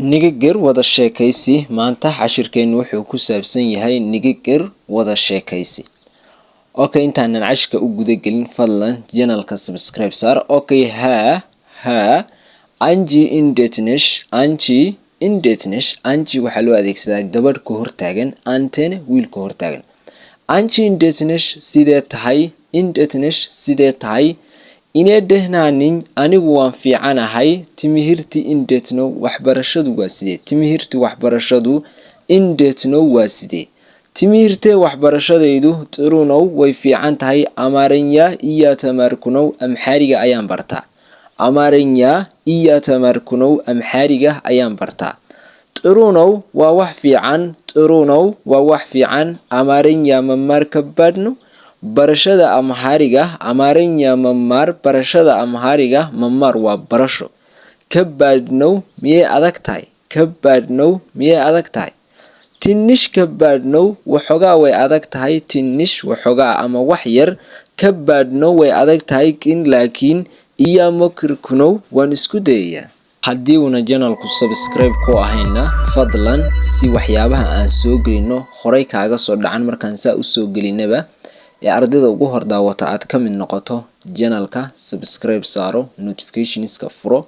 Nigagir wada sheekaysi maanta cashirkeenu wuxuu ku saabsan yahay nigagir wada sheekaysi. Okay, intaanan cashirka u guda gelin fadlan channelka subscribe saar. Okay, Anji Anji waxaa loo adeegsadaa gabadh ka hortaagan antene wiil ka hortaagan. Anji sidee tahay inee dehnaanin anigu waan fiicanahay timihirti indetno waxbarashadu waa sidee timihirti waxbarashadu indetno waa sidee timihirte waxbarashadaydu tirunow way fiican tahay amaaranya iyo tamarkunow amxaariga ayaan bartaa amaaranya iyo tamarkunow amxaariga ayaan bartaa tirunow waa wax fiican amaaranya mamar ka badno barashada amhaariga amaaranya mamar barashada amhaariga mamar waa barasho ka badnow miyay adag tahay tinish ka badnow waxoogaa way adag tahay tinish waxoogaa ama wax yar ka badnow way adag tahay laakiin iyo mokirkunow waan isku dayayaa haddii una channelku subscribe ku ahayna fadlan si waxyaabaha aan soo gelino horay kaaga soo dhacan markaan saa u soo gelinaba ardayda ugu hor daawata aad ka mid noqoto channelka subscribe saaro notificationska furo